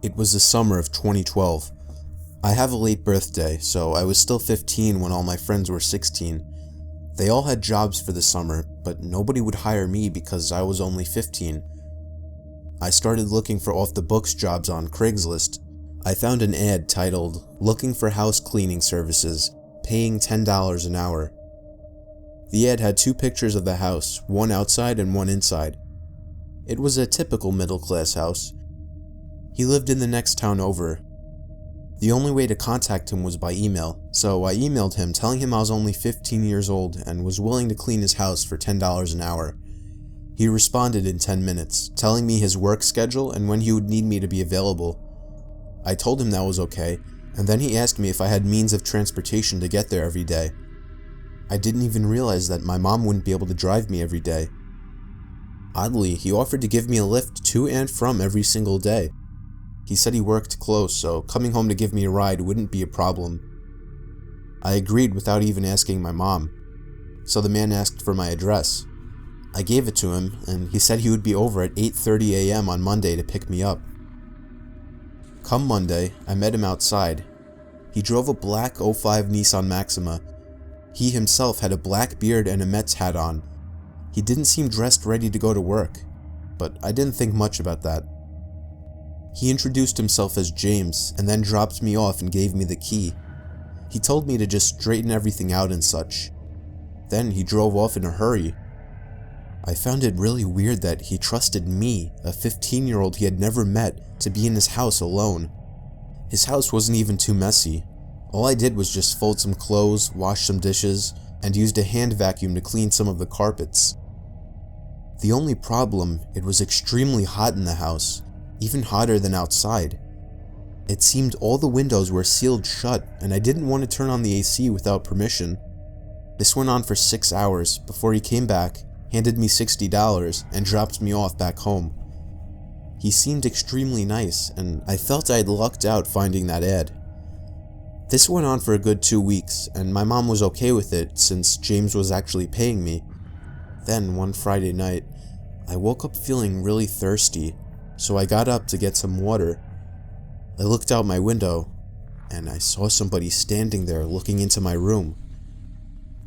It was the summer of 2012. I have a late birthday, so I was still 15 when all my friends were 16. They all had jobs for the summer, but nobody would hire me because I was only 15. I started looking for off-the-books jobs on Craigslist. I found an ad titled, "Looking for House Cleaning Services, Paying $10 an Hour." The ad had two pictures of the house, one outside and one inside. It was a typical middle-class house. He lived in the next town over. The only way to contact him was by email, so I emailed him telling him I was only 15 years old and was willing to clean his house for $10 an hour. He responded in 10 minutes, telling me his work schedule and when he would need me to be available. I told him that was okay, and then he asked me if I had means of transportation to get there every day. I didn't even realize that my mom wouldn't be able to drive me every day. Oddly, he offered to give me a lift to and from every single day. He said he worked close, so coming home to give me a ride wouldn't be a problem. I agreed without even asking my mom, so the man asked for my address. I gave it to him, and he said he would be over at 8:30 a.m. on Monday to pick me up. Come Monday, I met him outside. He drove a black 05 Nissan Maxima. He himself had a black beard and a Mets hat on. He didn't seem dressed ready to go to work, but I didn't think much about that. He introduced himself as James and then dropped me off and gave me the key. He told me to just straighten everything out and such. Then he drove off in a hurry. I found it really weird that he trusted me, a 15-year-old he had never met, to be in his house alone. His house wasn't even too messy. All I did was just fold some clothes, wash some dishes, and used a hand vacuum to clean some of the carpets. The only problem, it was extremely hot in the house. Even hotter than outside. It seemed all the windows were sealed shut, and I didn't want to turn on the AC without permission. This went on for 6 hours before he came back, handed me $60, and dropped me off back home. He seemed extremely nice, and I felt I had lucked out finding that ad. This went on for a good 2 weeks, and my mom was okay with it since James was actually paying me. Then, one Friday night, I woke up feeling really thirsty. So I got up to get some water. I looked out my window, and I saw somebody standing there looking into my room.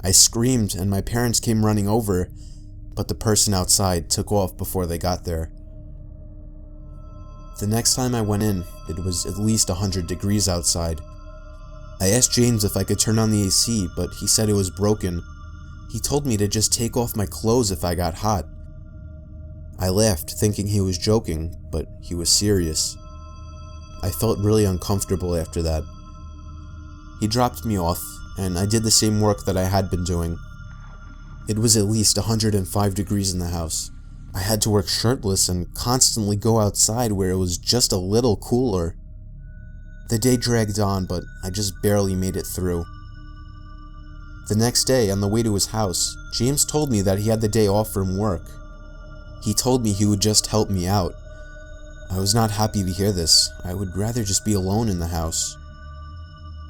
I screamed, and my parents came running over, but the person outside took off before they got there. The next time I went in, it was at least 100 degrees outside. I asked James if I could turn on the AC, but he said it was broken. He told me to just take off my clothes if I got hot. I laughed, thinking he was joking, but he was serious. I felt really uncomfortable after that. He dropped me off, and I did the same work that I had been doing. It was at least 105 degrees in the house. I had to work shirtless and constantly go outside where it was just a little cooler. The day dragged on, but I just barely made it through. The next day, on the way to his house, James told me that he had the day off from work. He told me he would just help me out. I was not happy to hear this. I would rather just be alone in the house.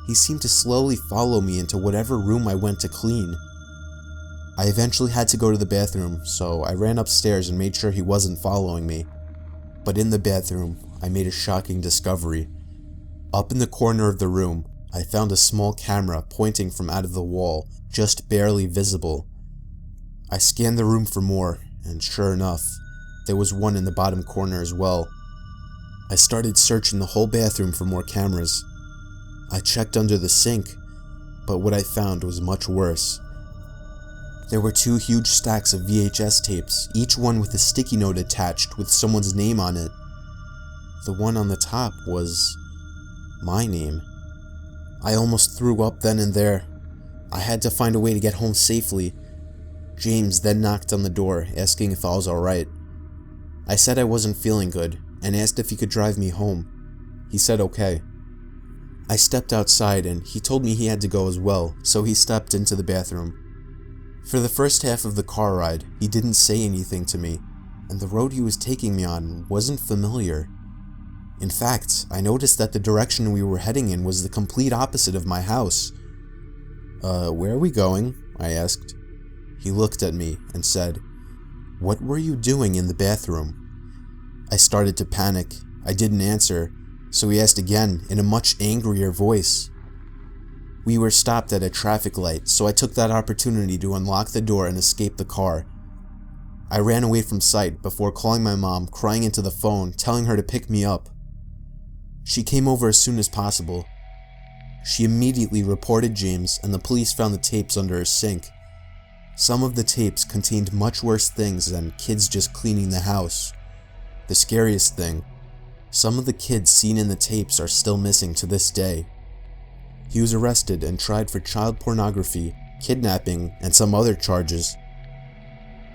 He seemed to slowly follow me into whatever room I went to clean. I eventually had to go to the bathroom, so I ran upstairs and made sure he wasn't following me. But in the bathroom, I made a shocking discovery. Up in the corner of the room, I found a small camera pointing from out of the wall, just barely visible. I scanned the room for more, and sure enough, there was one in the bottom corner as well. I started searching the whole bathroom for more cameras. I checked under the sink, but what I found was much worse. There were 2 huge stacks of VHS tapes, each one with a sticky note attached with someone's name on it. The one on the top was my name. I almost threw up then and there. I had to find a way to get home safely. James then knocked on the door, asking if I was alright. I said I wasn't feeling good, and asked if he could drive me home. He said okay. I stepped outside, and he told me he had to go as well, so he stepped into the bathroom. For the first half of the car ride, he didn't say anything to me, and the road he was taking me on wasn't familiar. In fact, I noticed that the direction we were heading in was the complete opposite of my house. Where are we going?" I asked. He looked at me and said, "What were you doing in the bathroom?" I started to panic. I didn't answer. So he asked again in a much angrier voice. We were stopped at a traffic light, so I took that opportunity to unlock the door and escape the car. I ran away from sight before calling my mom, crying into the phone, telling her to pick me up. She came over as soon as possible. She immediately reported James, and the police found the tapes under his sink. Some of the tapes contained much worse things than kids just cleaning the house. The scariest thing, some of the kids seen in the tapes are still missing to this day. He was arrested and tried for child pornography, kidnapping, and some other charges.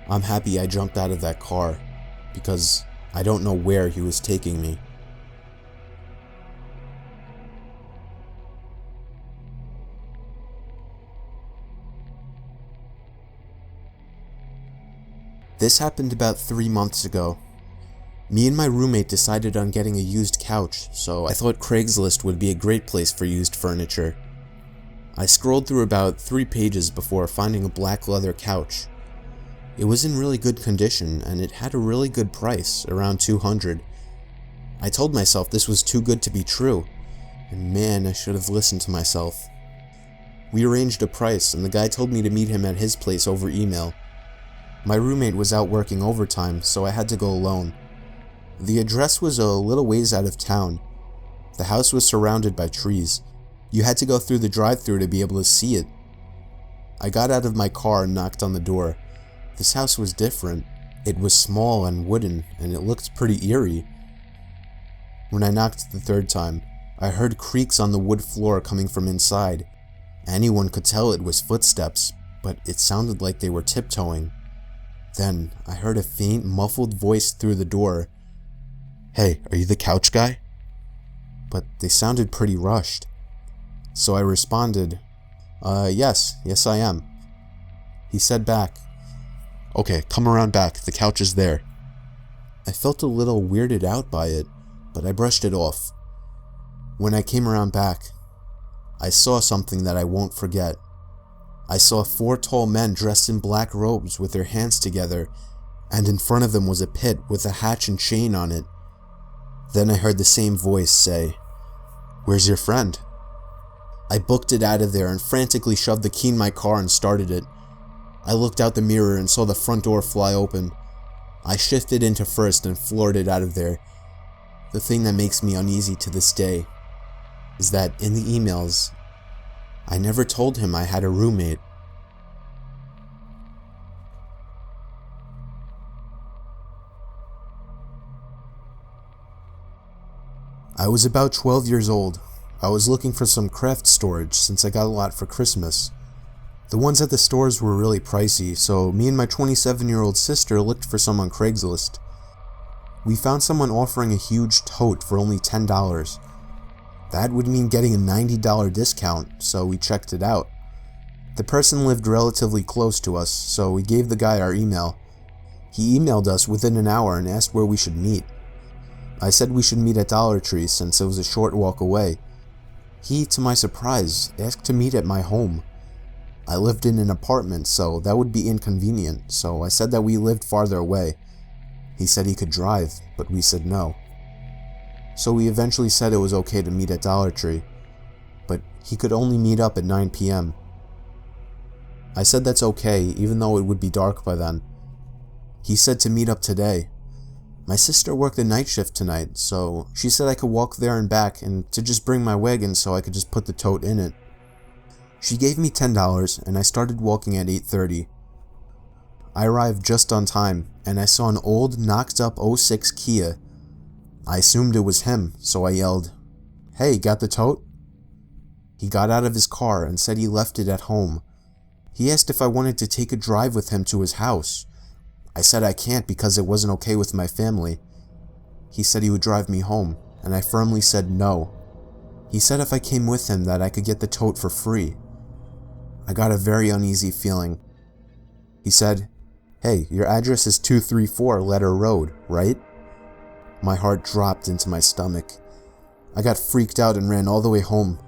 I'm happy I jumped out of that car, because I don't know where he was taking me. This happened about 3 months ago. Me and my roommate decided on getting a used couch, so I thought Craigslist would be a great place for used furniture. I scrolled through about 3 pages before finding a black leather couch. It was in really good condition, and it had a really good price, around $200. I told myself this was too good to be true, and man, I should have listened to myself. We arranged a price, and the guy told me to meet him at his place over email. My roommate was out working overtime, so I had to go alone. The address was a little ways out of town. The house was surrounded by trees. You had to go through the drive-thru to be able to see it. I got out of my car and knocked on the door. This house was different. It was small and wooden, and it looked pretty eerie. When I knocked the 3rd time, I heard creaks on the wood floor coming from inside. Anyone could tell it was footsteps, but it sounded like they were tiptoeing. Then, I heard a faint, muffled voice through the door. Hey, are you the couch guy? But they sounded pretty rushed. So I responded, yes I am. He said back, okay, come around back, the couch is there. I felt a little weirded out by it, but I brushed it off. When I came around back, I saw something that I won't forget. I saw 4 tall men dressed in black robes with their hands together, and in front of them was a pit with a hatch and chain on it. Then I heard the same voice say, "Where's your friend?" I booked it out of there and frantically shoved the key in my car and started it. I looked out the mirror and saw the front door fly open. I shifted into first and floored it out of there. The thing that makes me uneasy to this day is that in the emails, I never told him I had a roommate. I was about 12 years old. I was looking for some craft storage since I got a lot for Christmas. The ones at the stores were really pricey, so me and my 27-year-old sister looked for some on Craigslist. We found someone offering a huge tote for only $10. That would mean getting a $90 discount, so we checked it out. The person lived relatively close to us, so we gave the guy our email. He emailed us within an hour and asked where we should meet. I said we should meet at Dollar Tree since it was a short walk away. He, to my surprise, asked to meet at my home. I lived in an apartment, so that would be inconvenient, so I said that we lived farther away. He said he could drive, but we said no. So we eventually said it was okay to meet at Dollar Tree, but he could only meet up at 9 p.m. I said that's okay, even though it would be dark by then. He said to meet up today. My sister worked the night shift tonight, so she said I could walk there and back and to just bring my wagon so I could just put the tote in it. She gave me $10 and I started walking at 8:30. I arrived just on time and I saw an old knocked up '06 Kia. I assumed it was him, so I yelled, "Hey, got the tote?" He got out of his car and said he left it at home. He asked if I wanted to take a drive with him to his house. I said I can't because it wasn't okay with my family. He said he would drive me home, and I firmly said no. He said if I came with him that I could get the tote for free. I got a very uneasy feeling. He said, "Hey, your address is 234 Letter Road, right?" My heart dropped into my stomach. I got freaked out and ran all the way home.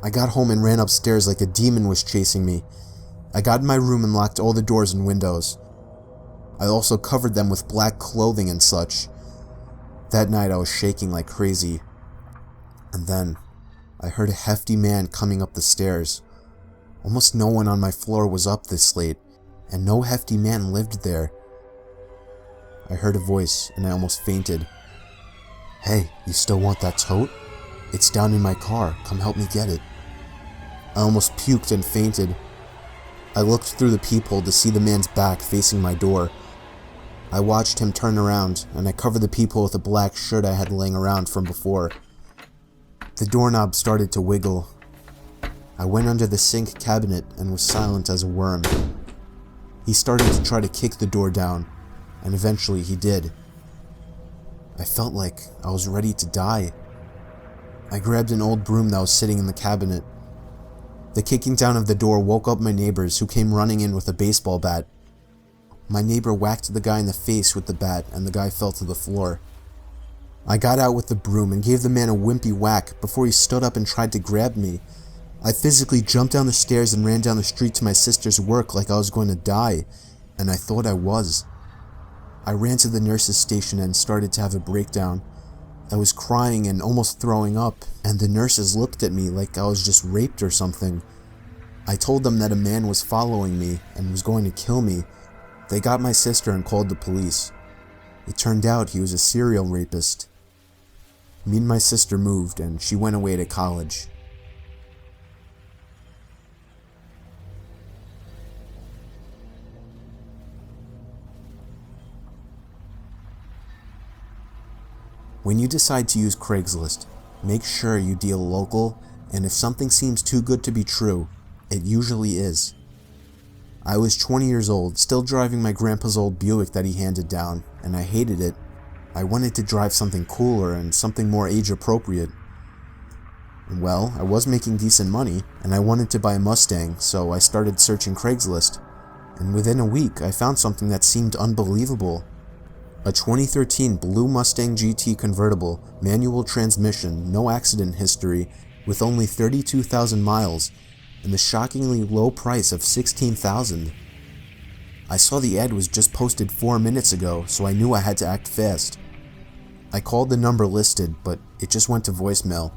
I got home and ran upstairs like a demon was chasing me. I got in my room and locked all the doors and windows. I also covered them with black clothing and such. That night I was shaking like crazy. And then, I heard a hefty man coming up the stairs. Almost no one on my floor was up this late, and no hefty man lived there. I heard a voice, and I almost fainted. "Hey, you still want that tote? It's down in my car, come help me get it." I almost puked and fainted. I looked through the peephole to see the man's back facing my door. I watched him turn around, and I covered the peephole with a black shirt I had laying around from before. The doorknob started to wiggle. I went under the sink cabinet and was silent as a worm. He started to try to kick the door down, and eventually he did. I felt like I was ready to die. I grabbed an old broom that was sitting in the cabinet. The kicking down of the door woke up my neighbors, who came running in with a baseball bat. My neighbor whacked the guy in the face with the bat, and the guy fell to the floor. I got out with the broom and gave the man a wimpy whack before he stood up and tried to grab me. I physically jumped down the stairs and ran down the street to my sister's work like I was going to die, and I thought I was. I ran to the nurse's station and started to have a breakdown. I was crying and almost throwing up, and the nurses looked at me like I was just raped or something. I told them that a man was following me and was going to kill me. They got my sister and called the police. It turned out he was a serial rapist. Me and my sister moved, and she went away to college. When you decide to use Craigslist, make sure you deal local, and if something seems too good to be true, it usually is. I was 20 years old, still driving my grandpa's old Buick that he handed down, and I hated it. I wanted to drive something cooler and something more age appropriate. Well, I was making decent money, and I wanted to buy a Mustang, so I started searching Craigslist. And within a week, I found something that seemed unbelievable. A 2013 blue Mustang GT convertible, manual transmission, no accident history, with only 32,000 miles, and the shockingly low price of $16,000. I saw the ad was just posted 4 minutes ago, so I knew I had to act fast. I called the number listed, but it just went to voicemail.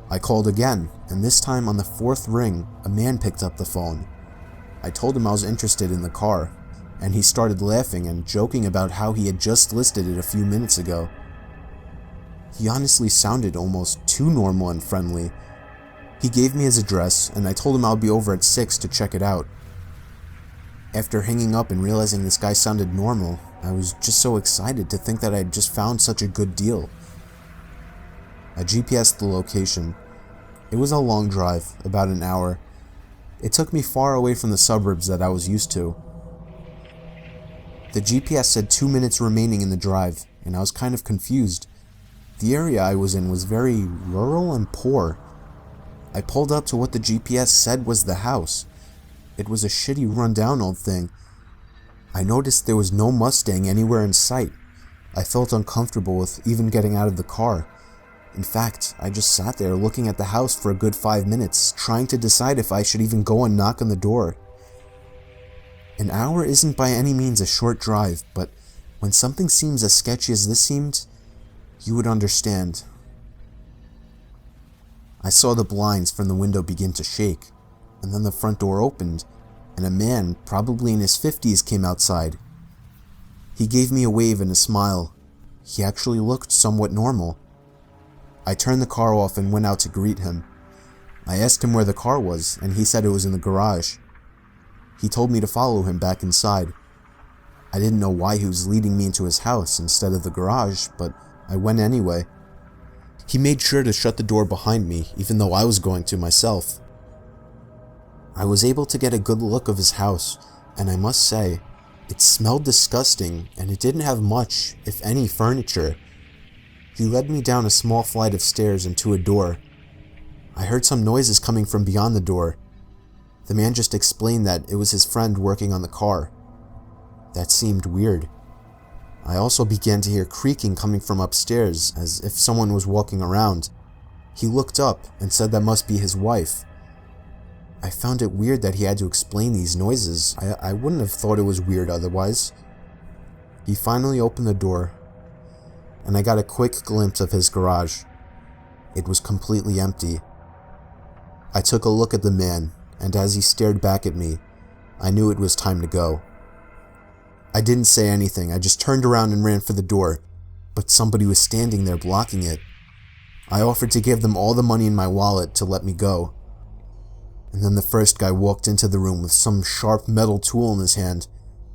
I called again, and this time on the 4th ring, a man picked up the phone. I told him I was interested in the car, and he started laughing and joking about how he had just listed it a few minutes ago. He honestly sounded almost too normal and friendly. He gave me his address, and I told him I would be over at 6 to check it out. After hanging up and realizing this guy sounded normal, I was just so excited to think that I had just found such a good deal. I GPS'd the location. It was a long drive, about an hour. It took me far away from the suburbs that I was used to. The GPS said 2 minutes remaining in the drive, and I was kind of confused. The area I was in was very rural and poor. I pulled up to what the GPS said was the house. It was a shitty rundown old thing. I noticed there was no Mustang anywhere in sight. I felt uncomfortable with even getting out of the car. In fact, I just sat there looking at the house for a good 5 minutes, trying to decide if I should even go and knock on the door. An hour isn't by any means a short drive, but when something seems as sketchy as this seemed, you would understand. I saw the blinds from the window begin to shake, and then the front door opened, and a man, probably in his 50s, came outside. He gave me a wave and a smile. He actually looked somewhat normal. I turned the car off and went out to greet him. I asked him where the car was, and he said it was in the garage. He told me to follow him back inside. I didn't know why he was leading me into his house instead of the garage, but I went anyway. He made sure to shut the door behind me, even though I was going to myself. I was able to get a good look of his house, and I must say, it smelled disgusting, and it didn't have much, if any, furniture. He led me down a small flight of stairs and to a door. I heard some noises coming from beyond the door. The man just explained that it was his friend working on the car. That seemed weird. I also began to hear creaking coming from upstairs, as if someone was walking around. He looked up and said that must be his wife. I found it weird that he had to explain these noises. I wouldn't have thought it was weird otherwise. He finally opened the door, and I got a quick glimpse of his garage. It was completely empty. I took a look at the man, and as he stared back at me, I knew it was time to go. I didn't say anything, I just turned around and ran for the door, but somebody was standing there blocking it. I offered to give them all the money in my wallet to let me go. And then the first guy walked into the room with some sharp metal tool in his hand.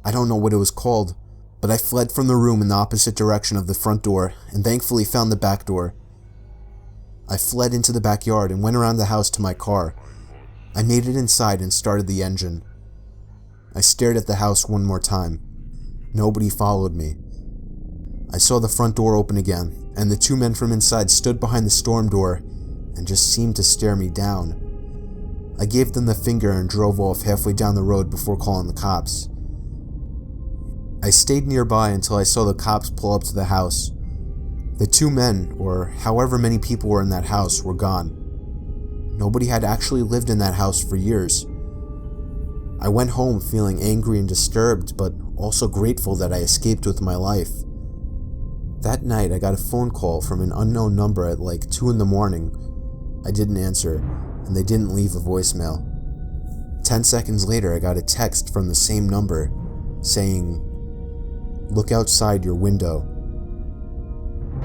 I don't know what it was called, but I fled from the room in the opposite direction of the front door and thankfully found the back door. I fled into the backyard and went around the house to my car. I made it inside and started the engine. I stared at the house one more time. Nobody followed me. I saw the front door open again, and the two men from inside stood behind the storm door and just seemed to stare me down. I gave them the finger and drove off halfway down the road before calling the cops. I stayed nearby until I saw the cops pull up to the house. The two men, or however many people were in that house, were gone. Nobody had actually lived in that house for years. I went home feeling angry and disturbed, but also grateful that I escaped with my life. That night, I got a phone call from an unknown number at like 2 in the morning. I didn't answer, and they didn't leave a voicemail. 10 seconds later, I got a text from the same number saying, "Look outside your window."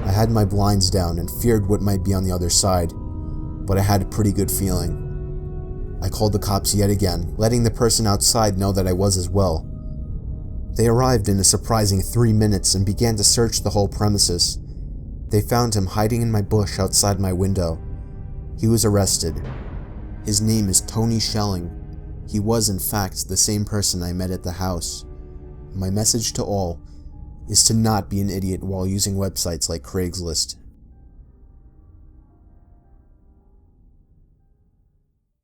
I had my blinds down and feared what might be on the other side, but I had a pretty good feeling. I called the cops yet again, letting the person outside know that I was as well. They arrived in a surprising 3 minutes and began to search the whole premises. They found him hiding in my bush outside my window. He was arrested. His name is Tony Schelling. He was, in fact, the same person I met at the house. My message to all is to not be an idiot while using websites like Craigslist.